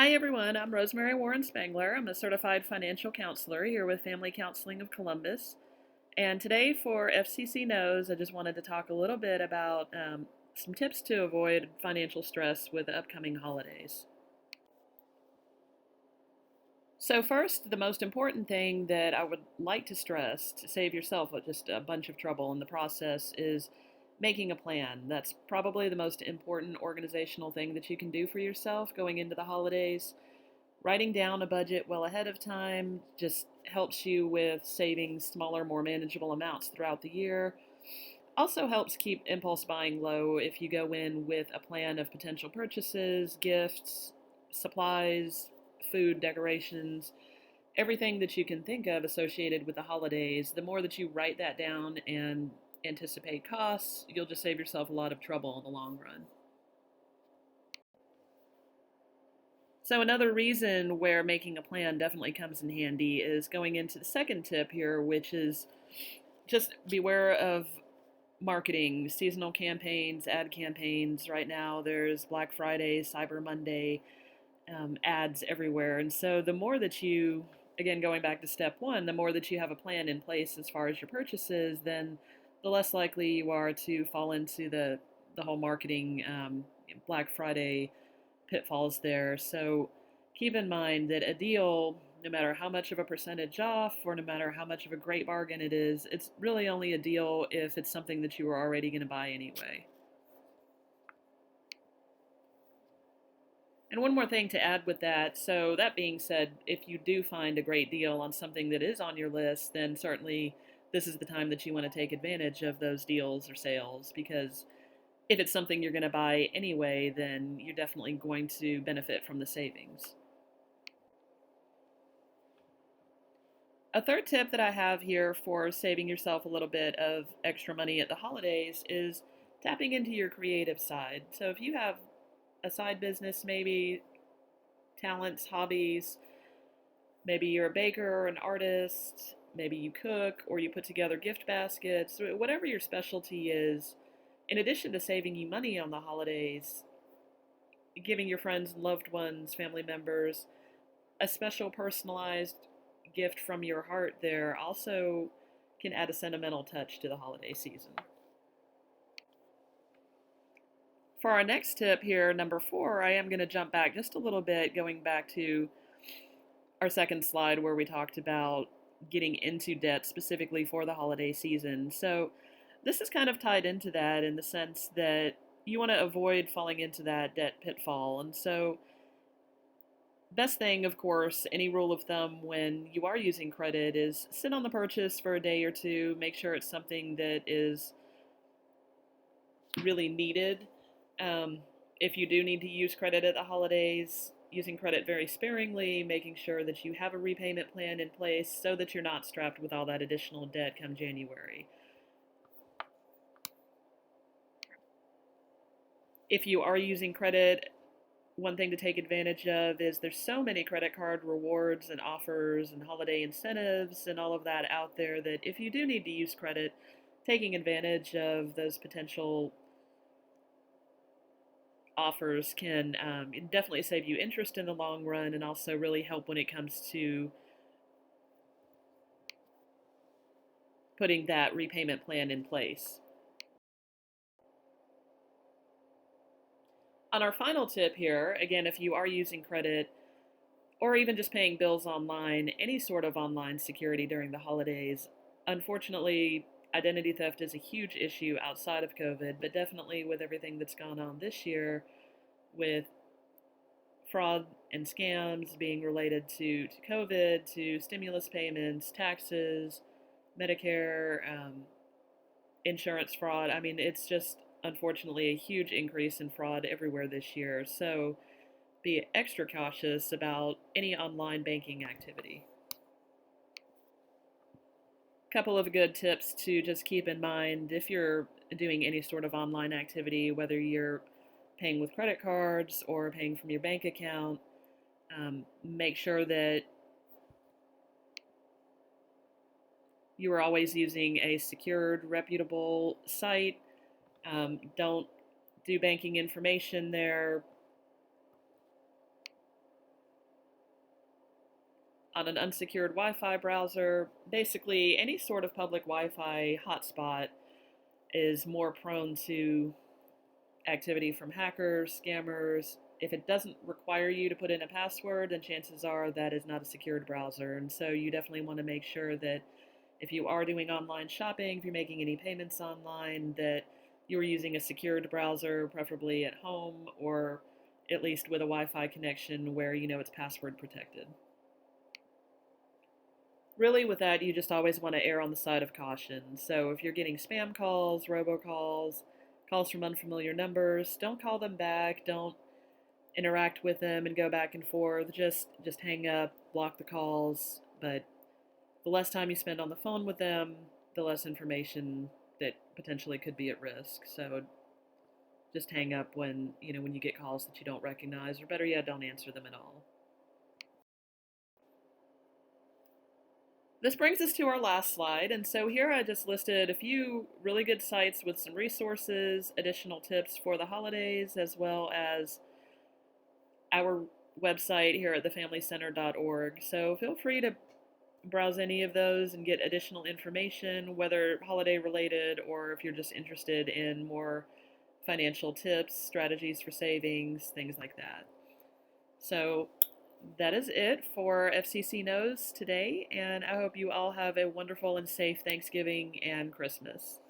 Hi everyone, I'm Rosemary Warren-Spangler. I'm a certified financial counselor here with Family Counseling of Columbus. And today for FCC Knows, I just wanted to talk a little bit about some tips to avoid financial stress with the upcoming holidays. So first, the most important thing that I would like to stress to save yourself just a bunch of trouble in the process is making a plan. That's probably the most important organizational thing that you can do for yourself going into the holidays. Writing down a budget well ahead of time just helps you with saving smaller, more manageable amounts throughout the year. Also helps keep impulse buying low if you go in with a plan of potential purchases, gifts, supplies, food, decorations, everything that you can think of associated with the holidays. The more that you write that down and anticipate costs, you'll just save yourself a lot of trouble in the long run. So another reason where making a plan definitely comes in handy is going into the second tip here, which is just beware of marketing, seasonal campaigns, ad campaigns. Right now, there's Black Friday, Cyber Monday, ads everywhere. And so the more that you, again, going back to step one, the more that you have a plan in place as far as your purchases, then the less likely you are to fall into the whole marketing Black Friday pitfalls there. So keep in mind that a deal, no matter how much of a percentage off or no matter how much of a great bargain it is, it's really only a deal if it's something that you were already going to buy anyway. And one more thing to add with that. So, that being said, if you do find a great deal on something that is on your list, then certainly this is the time that you want to take advantage of those deals or sales because if it's something you're going to buy anyway, then you're definitely going to benefit from the savings. A third tip that I have here for saving yourself a little bit of extra money at the holidays is tapping into your creative side. So if you have a side business, maybe talents, hobbies, maybe you're a baker or an artist, maybe you cook or you put together gift baskets, whatever your specialty is, in addition to saving you money on the holidays, giving your friends and loved ones, family members, a special personalized gift from your heart there also can add a sentimental touch to the holiday season. For our next tip here, number 4, I am going to jump back just a little bit, going back to our second slide where we talked about getting into debt specifically for the holiday season. So this is kind of tied into that in the sense that you want to avoid falling into that debt pitfall. And so best thing, of course, any rule of thumb when you are using credit is sit on the purchase for a day or two, make sure it's something that is really needed. Um, if you do need to use credit at the holidays, using credit very sparingly, making sure that you have a repayment plan in place so that you're not strapped with all that additional debt come January. If you are using credit, one thing to take advantage of is there's so many credit card rewards and offers and holiday incentives and all of that out there that if you do need to use credit, taking advantage of those potential offers can definitely save you interest in the long run and also really help when it comes to putting that repayment plan in place. On our final tip here, again, if you are using credit or even just paying bills online, any sort of online security during the holidays, unfortunately, identity theft is a huge issue outside of COVID, but definitely with everything that's gone on this year with fraud and scams being related to COVID, to stimulus payments, taxes, Medicare, insurance fraud. I mean, it's just unfortunately a huge increase in fraud everywhere this year. So be extra cautious about any online banking activity. A couple of good tips to just keep in mind if you're doing any sort of online activity, whether you're paying with credit cards or paying from your bank account, make sure that you are always using a secured, reputable site. Don't do banking information there. on an unsecured Wi-Fi browser. Basically, any sort of public Wi-Fi hotspot is more prone to activity from hackers, scammers. If it doesn't require you to put in a password, then chances are that is not a secured browser. And so you definitely want to make sure that if you are doing online shopping, if you're making any payments online, that you're using a secured browser, preferably at home or at least with a Wi-Fi connection where you know it's password protected. Really, with that, you just always want to err on the side of caution. So if you're getting spam calls, robocalls, calls from unfamiliar numbers, don't call them back. Don't interact with them and go back and forth. Just hang up, block the calls. But the less time you spend on the phone with them, the less information that potentially could be at risk. So just hang up when when you get calls that you don't recognize, or better yet, don't answer them at all. This brings us to our last slide, and so here I just listed a few really good sites with some resources, additional tips for the holidays, as well as our website here at thefamilycenter.org. So feel free to browse any of those and get additional information, whether holiday related or if you're just interested in more financial tips, strategies for savings, things like that. So that is it for FCC Knows today, and I hope you all have a wonderful and safe Thanksgiving and Christmas.